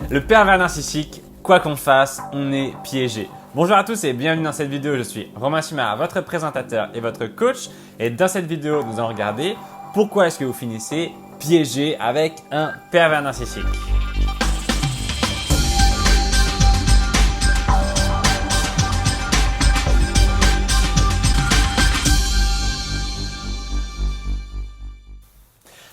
Le pervers narcissique, quoi qu'on fasse, on est piégé. Bonjour à tous et bienvenue dans cette vidéo, je suis Romain Simard, votre présentateur et votre coach. Et dans cette vidéo, nous allons regarder pourquoi est-ce que vous finissez piégé avec un pervers narcissique.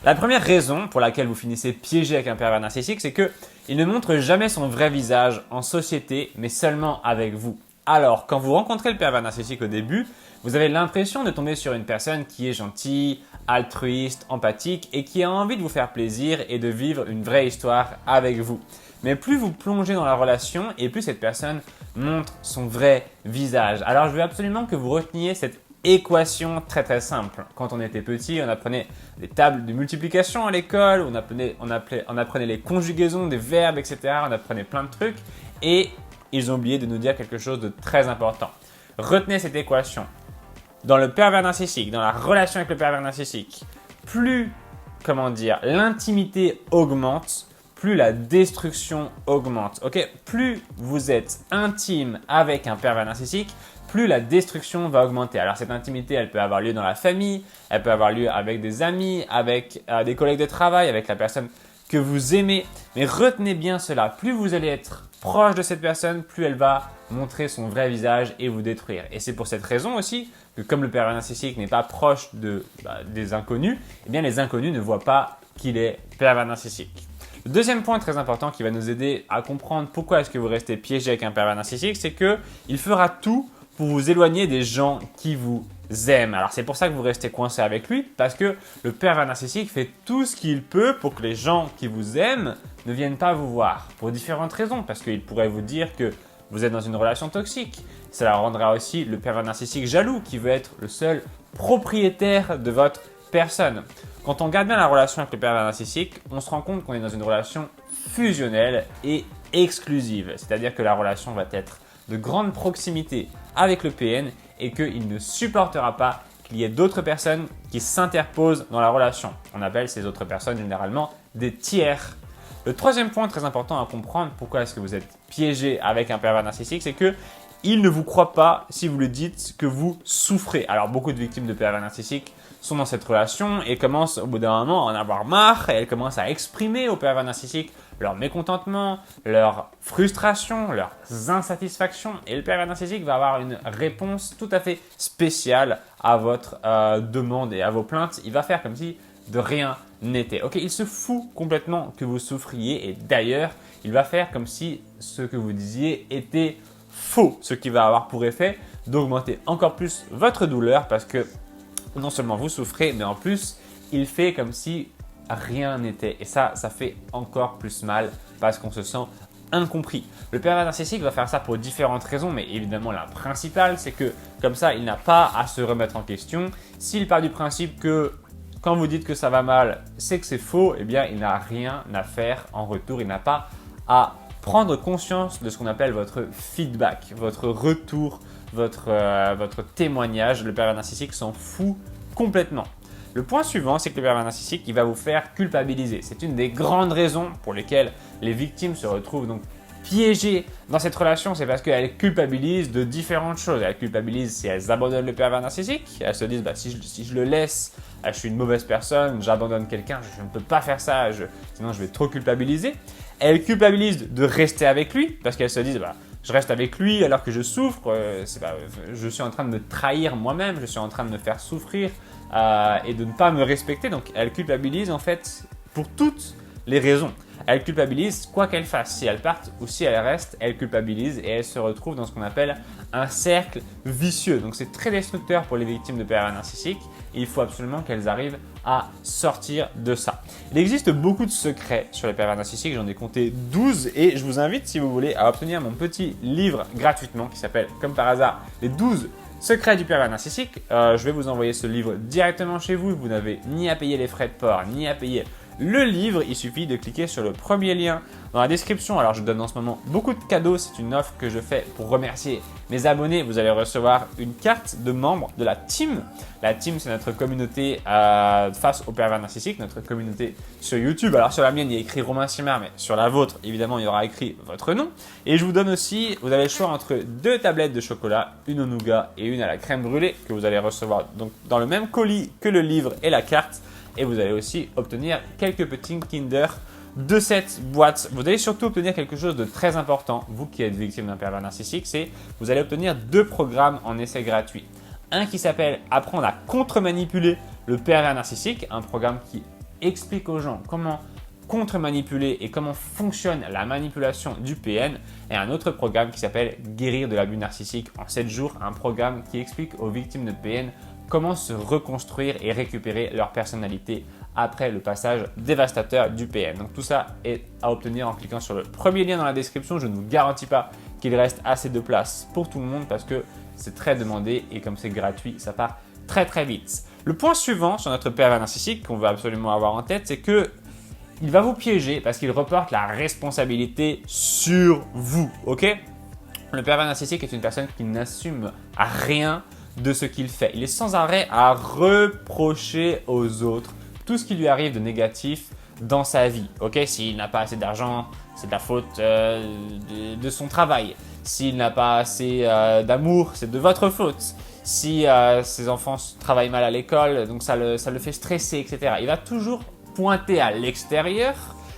La première raison pour laquelle vous finissez piégé avec un pervers narcissique, c'est qu'il ne montre jamais son vrai visage en société, mais seulement avec vous. Alors, quand vous rencontrez le pervers narcissique au début, vous avez l'impression de tomber sur une personne qui est gentille, altruiste, empathique et qui a envie de vous faire plaisir et de vivre une vraie histoire avec vous. Mais plus vous plongez dans la relation et plus cette personne montre son vrai visage. Alors, je veux absolument que vous reteniez cette équation très simple. Quand on était petit, on apprenait des tables de multiplication à l'école, on apprenait les conjugaisons des verbes, etc. On apprenait plein de trucs et ils ont oublié de nous dire quelque chose de très important. Retenez cette équation. Dans le pervers narcissique, dans la relation avec le pervers narcissique, plus, l'intimité augmente, plus la destruction augmente. Ok, plus vous êtes intime avec un pervers narcissique, plus la destruction va augmenter. Alors cette intimité, elle peut avoir lieu dans la famille, elle peut avoir lieu avec des amis, avec des collègues de travail, avec la personne que vous aimez. Mais retenez bien cela, plus vous allez être proche de cette personne, plus elle va montrer son vrai visage et vous détruire. Et c'est pour cette raison aussi que comme le pervers narcissique n'est pas proche des inconnus, eh bien les inconnus ne voient pas qu'il est pervers narcissique. Le deuxième point très important qui va nous aider à comprendre pourquoi est-ce que vous restez piégé avec un pervers narcissique, c'est qu'il fera tout pour vous éloigner des gens qui vous aiment. Alors c'est pour ça que vous restez coincé avec lui, parce que le pervers narcissique fait tout ce qu'il peut pour que les gens qui vous aiment ne viennent pas vous voir. Pour différentes raisons, parce qu'il pourrait vous dire que vous êtes dans une relation toxique. Cela rendra aussi le pervers narcissique jaloux, qui veut être le seul propriétaire de votre personne. Quand on regarde bien la relation avec le pervers narcissique, on se rend compte qu'on est dans une relation fusionnelle et exclusive. C'est-à-dire que la relation va être de grande proximité avec le PN et qu'il ne supportera pas qu'il y ait d'autres personnes qui s'interposent dans la relation. On appelle ces autres personnes généralement des tiers. Le troisième point très important à comprendre, pourquoi est-ce que vous êtes piégé avec un pervers narcissique, c'est qu'il ne vous croit pas si vous lui dites que vous souffrez. Alors beaucoup de victimes de pervers narcissiques sont dans cette relation et commencent au bout d'un moment à en avoir marre et elles commencent à exprimer au pervers narcissique leur mécontentement, leur frustration, leurs insatisfactions. Et le pervers narcissique va avoir une réponse tout à fait spéciale à votre demande et à vos plaintes. Il va faire comme si de rien n'était. Ok, il se fout complètement que vous souffriez et d'ailleurs, il va faire comme si ce que vous disiez était faux, ce qui va avoir pour effet d'augmenter encore plus votre douleur parce que non seulement vous souffrez, mais en plus, il fait comme si rien n'était. Et ça fait encore plus mal parce qu'on se sent incompris. Le pervers narcissique va faire ça pour différentes raisons, mais évidemment la principale, c'est que comme ça, il n'a pas à se remettre en question. S'il part du principe que quand vous dites que ça va mal, c'est que c'est faux, eh bien, il n'a rien à faire en retour. Il n'a pas à prendre conscience de ce qu'on appelle votre feedback, votre retour, votre témoignage. Le pervers narcissique s'en fout complètement. Le point suivant, c'est que le pervers narcissique, il va vous faire culpabiliser. C'est une des grandes raisons pour lesquelles les victimes se retrouvent donc piégées dans cette relation. C'est parce qu'elles culpabilisent de différentes choses. Elles culpabilisent si elles abandonnent le pervers narcissique. Elles se disent, si je le laisse, je suis une mauvaise personne, j'abandonne quelqu'un, je ne peux pas faire ça, sinon je vais trop culpabiliser. Elles culpabilisent de rester avec lui parce qu'elles se disent, je reste avec lui alors que je souffre, je suis en train de me trahir moi-même, je suis en train de me faire souffrir et de ne pas me respecter. Donc elles culpabilisent en fait pour toutes les raisons. Elles culpabilisent quoi qu'elles fassent, si elles partent ou si elles restent, elles culpabilisent et elles se retrouvent dans ce qu'on appelle un cercle vicieux. Donc c'est très destructeur pour les victimes de pervers narcissiques et il faut absolument qu'elles arrivent à sortir de ça. Il existe beaucoup de secrets sur les pervers narcissiques, j'en ai compté 12 et je vous invite si vous voulez à obtenir mon petit livre gratuitement qui s'appelle comme par hasard les 12 secrets du pervers narcissique. Je vais vous envoyer ce livre directement chez vous, vous n'avez ni à payer les frais de port, ni à payer le livre, il suffit de cliquer sur le premier lien dans la description. Alors je donne en ce moment beaucoup de cadeaux, c'est une offre que je fais pour remercier mes abonnés. Vous allez recevoir une carte de membre de la team. La team, c'est notre communauté face au pervers narcissique, notre communauté sur YouTube. Alors sur la mienne, il y a écrit Romain Simard, mais sur la vôtre, évidemment, il y aura écrit votre nom. Et je vous donne aussi, vous avez le choix entre 2 tablettes de chocolat, une au nougat et une à la crème brûlée que vous allez recevoir donc dans le même colis que le livre et la carte. Et vous allez aussi obtenir quelques petits Kinder de cette boîte. Vous allez surtout obtenir quelque chose de très important, vous qui êtes victime d'un pervers narcissique, c'est vous allez obtenir 2 programmes en essai gratuit. Un qui s'appelle Apprendre à contre-manipuler le pervers narcissique, un programme qui explique aux gens comment contre-manipuler et comment fonctionne la manipulation du PN, et un autre programme qui s'appelle Guérir de l'abus narcissique en 7 jours, un programme qui explique aux victimes de PN comment se reconstruire et récupérer leur personnalité après le passage dévastateur du PN. Donc tout ça est à obtenir en cliquant sur le premier lien dans la description. Je ne vous garantis pas qu'il reste assez de place pour tout le monde parce que c'est très demandé et comme c'est gratuit, ça part très très vite. Le point suivant sur notre pervers narcissique qu'on veut absolument avoir en tête, c'est que il va vous piéger parce qu'il reporte la responsabilité sur vous, ok? Le pervers narcissique est une personne qui n'assume rien de ce qu'il fait. Il est sans arrêt à reprocher aux autres tout ce qui lui arrive de négatif dans sa vie. Ok, s'il n'a pas assez d'argent, c'est de la faute de son travail. S'il n'a pas assez d'amour, c'est de votre faute. Si ses enfants travaillent mal à l'école, donc ça le fait stresser, etc. Il va toujours pointer à l'extérieur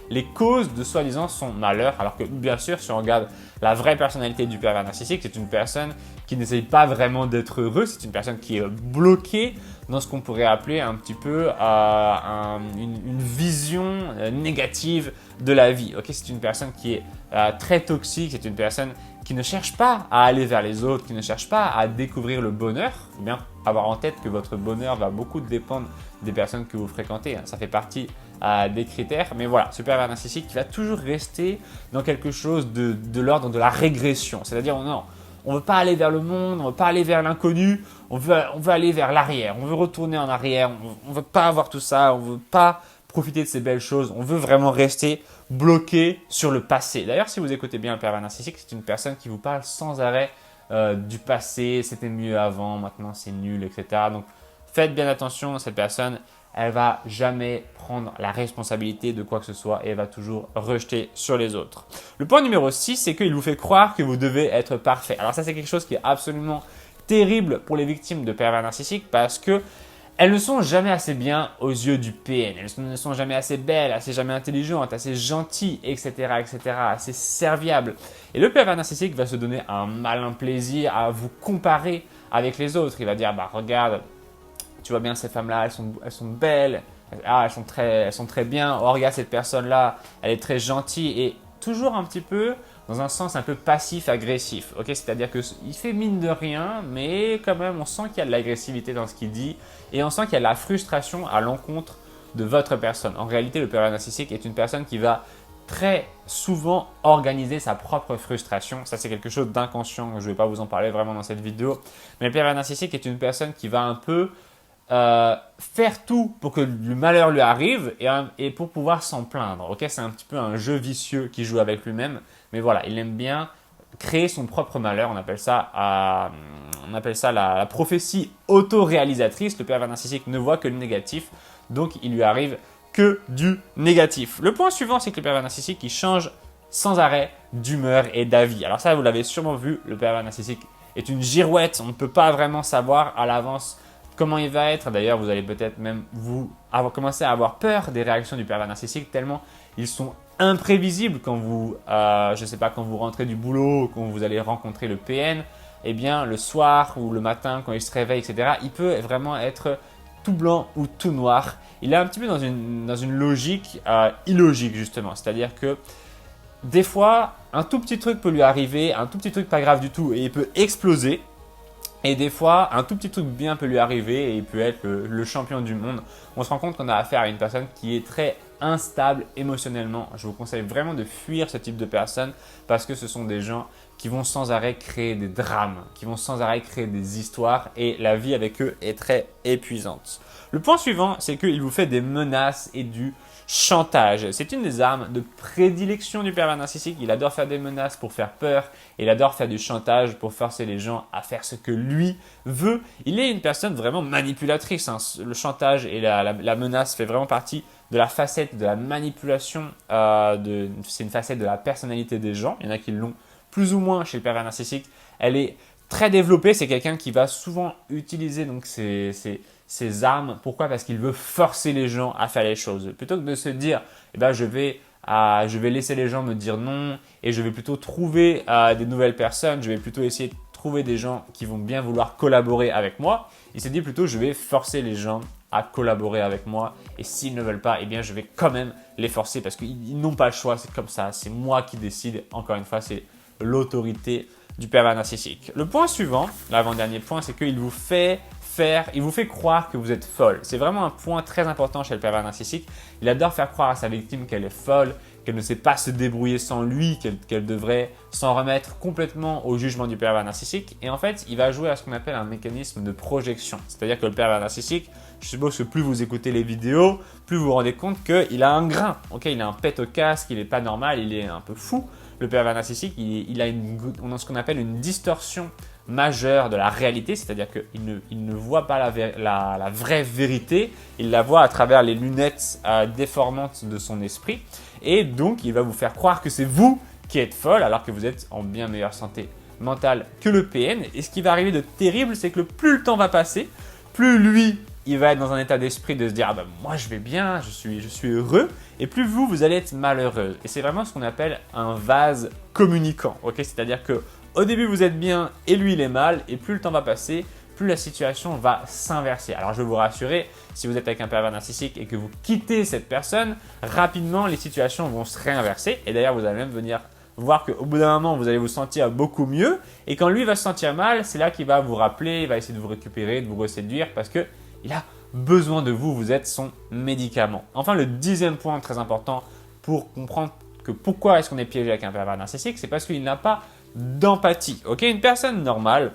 les causes de soi-disant son malheur, alors que bien sûr, si on regarde la vraie personnalité du pervers narcissique, c'est une personne qui n'essaye pas vraiment d'être heureux, c'est une personne qui est bloquée dans ce qu'on pourrait appeler un petit peu une vision négative de la vie. Okay, c'est une personne qui est très toxique, c'est une personne qui ne cherche pas à aller vers les autres, qui ne cherche pas à découvrir le bonheur. Il faut bien avoir en tête que votre bonheur va beaucoup dépendre des personnes que vous fréquentez. Ça fait partie des critères. Mais voilà, ce pervers narcissique qui va toujours rester dans quelque chose de l'ordre de la régression. C'est-à-dire, non, on ne veut pas aller vers le monde, on ne veut pas aller vers l'inconnu, on veut aller vers l'arrière, on veut retourner en arrière, on ne veut pas avoir tout ça, on ne veut pas profiter de ces belles choses, on veut vraiment rester bloqué sur le passé. D'ailleurs, si vous écoutez bien le pervers narcissique, c'est une personne qui vous parle sans arrêt du passé, c'était mieux avant, maintenant c'est nul, etc. Donc, faites bien attention à cette personne. Elle va jamais prendre la responsabilité de quoi que ce soit et elle va toujours rejeter sur les autres. Le point numéro 6, c'est qu'il vous fait croire que vous devez être parfait. Alors ça, c'est quelque chose qui est absolument terrible pour les victimes de pervers narcissiques parce que elles ne sont jamais assez bien aux yeux du PN. Elles ne sont jamais assez belles, assez jamais intelligentes, assez gentilles, etc., etc., assez serviables. Et le pervers narcissique va se donner un malin plaisir à vous comparer avec les autres. Il va dire, bah regarde, tu vois bien ces femmes-là, elles sont belles, elles sont très bien. Oh, regarde cette personne-là, elle est très gentille et toujours un petit peu dans un sens un peu passif-agressif. Okay, c'est-à-dire qu'il fait mine de rien, mais quand même on sent qu'il y a de l'agressivité dans ce qu'il dit et on sent qu'il y a de la frustration à l'encontre de votre personne. En réalité, le pervers narcissique est une personne qui va très souvent organiser sa propre frustration. Ça, c'est quelque chose d'inconscient. Je ne vais pas vous en parler vraiment dans cette vidéo. Mais le pervers narcissique est une personne qui va un peu faire tout pour que le malheur lui arrive et pour pouvoir s'en plaindre. Okay, c'est un petit peu un jeu vicieux qu'il joue avec lui-même. Mais voilà, il aime bien créer son propre malheur. On appelle ça la prophétie auto-réalisatrice. Le pervers narcissique ne voit que le négatif, donc il lui arrive que du négatif. Le point suivant, c'est que le pervers narcissique, il change sans arrêt d'humeur et d'avis. Alors ça, vous l'avez sûrement vu, le pervers narcissique est une girouette. On ne peut pas vraiment savoir à l'avance comment il va être. D'ailleurs, vous allez peut-être même commencer à avoir peur des réactions du pervers narcissique tellement ils sont imprévisibles quand vous, quand vous rentrez du boulot, quand vous allez rencontrer le PN. Eh bien, le soir ou le matin, quand il se réveille, etc., il peut vraiment être tout blanc ou tout noir. Il est un petit peu dans une logique illogique, justement. C'est-à-dire que des fois, un tout petit truc peut lui arriver, un tout petit truc pas grave du tout, et il peut exploser. Et des fois, un tout petit truc bien peut lui arriver et il peut être le champion du monde. On se rend compte qu'on a affaire à une personne qui est très instables émotionnellement. Je vous conseille vraiment de fuir ce type de personnes parce que ce sont des gens qui vont sans arrêt créer des drames, qui vont sans arrêt créer des histoires et la vie avec eux est très épuisante. Le point suivant, c'est qu'il vous fait des menaces et du chantage. C'est une des armes de prédilection du pervers narcissique. Il adore faire des menaces pour faire peur et il adore faire du chantage pour forcer les gens à faire ce que lui veut. Il est une personne vraiment manipulatrice. Le chantage et la menace fait vraiment partie de la facette de la manipulation. C'est une facette de la personnalité des gens. Il y en a qui l'ont plus ou moins chez le pervers narcissique. Elle est très développée. C'est quelqu'un qui va souvent utiliser donc ses armes. Pourquoi? Parce qu'il veut forcer les gens à faire les choses. Plutôt que de se dire, eh ben, je vais laisser les gens me dire non et je vais plutôt trouver des nouvelles personnes. Je vais plutôt essayer de trouver des gens qui vont bien vouloir collaborer avec moi. Il s'est dit plutôt, je vais forcer les gens à collaborer avec moi et s'ils ne veulent pas, eh bien, je vais quand même les forcer parce qu'ils n'ont pas le choix. C'est comme ça. C'est moi qui décide. Encore une fois, c'est l'autorité du pervers narcissique. Le point suivant, l'avant-dernier point, c'est qu'il vous fait croire que vous êtes folle. C'est vraiment un point très important chez le pervers narcissique. Il adore faire croire à sa victime qu'elle est folle, qu'elle ne sait pas se débrouiller sans lui, qu'elle devrait s'en remettre complètement au jugement du pervers narcissique. Et en fait, il va jouer à ce qu'on appelle un mécanisme de projection. C'est-à-dire que le pervers narcissique, je suppose que plus vous écoutez les vidéos, plus vous vous rendez compte qu'il a un grain. Okay, il a un pet au casque, il n'est pas normal, il est un peu fou. Le pervers narcissique, il a ce qu'on appelle une distorsion majeure de la réalité, c'est-à-dire qu'il ne voit pas la vraie vérité, il la voit à travers les lunettes déformantes de son esprit et donc il va vous faire croire que c'est vous qui êtes folle alors que vous êtes en bien meilleure santé mentale que le PN. Et ce qui va arriver de terrible, c'est que plus le temps va passer, plus lui, il va être dans un état d'esprit de se dire « Ah ben moi je vais bien, je suis heureux » et plus vous allez être malheureuse. Et c'est vraiment ce qu'on appelle un vase communicant, okay? C'est-à-dire que au début, vous êtes bien et lui, il est mal. Et plus le temps va passer, plus la situation va s'inverser. Alors, je vais vous rassurer, si vous êtes avec un pervers narcissique et que vous quittez cette personne, rapidement, les situations vont se réinverser. Et d'ailleurs, vous allez même venir voir qu'au bout d'un moment, vous allez vous sentir beaucoup mieux. Et quand lui va se sentir mal, c'est là qu'il va vous rappeler, il va essayer de vous récupérer, de vous reséduire parce qu'il a besoin de vous. Vous êtes son médicament. Enfin, le 10e point très important pour comprendre que pourquoi est-ce qu'on est piégé avec un pervers narcissique, c'est parce qu'il n'a pas d'empathie. Okay, une personne normale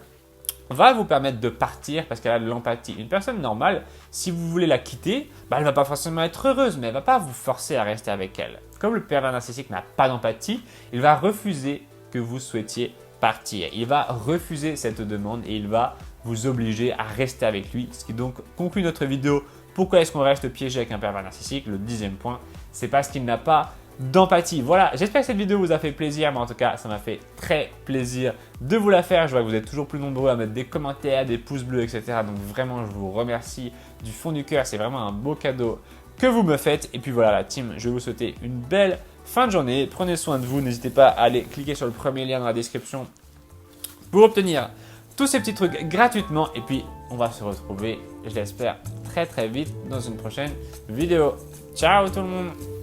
va vous permettre de partir parce qu'elle a de l'empathie. Une personne normale, si vous voulez la quitter, elle ne va pas forcément être heureuse, mais elle ne va pas vous forcer à rester avec elle. Comme le pervers narcissique n'a pas d'empathie, il va refuser que vous souhaitiez partir. Il va refuser cette demande et il va vous obliger à rester avec lui. Ce qui donc conclut notre vidéo. Pourquoi est-ce qu'on reste piégé avec un pervers narcissique? Le 10e point, c'est parce qu'il n'a pas d'empathie. Voilà, j'espère que cette vidéo vous a fait plaisir, mais en tout cas, ça m'a fait très plaisir de vous la faire. Je vois que vous êtes toujours plus nombreux à mettre des commentaires, des pouces bleus, etc. Donc vraiment, je vous remercie du fond du cœur. C'est vraiment un beau cadeau que vous me faites. Et puis voilà, la team, je vais vous souhaiter une belle fin de journée. Prenez soin de vous. N'hésitez pas à aller cliquer sur le premier lien dans la description pour obtenir tous ces petits trucs gratuitement. Et puis, on va se retrouver, je l'espère, très vite dans une prochaine vidéo. Ciao tout le monde!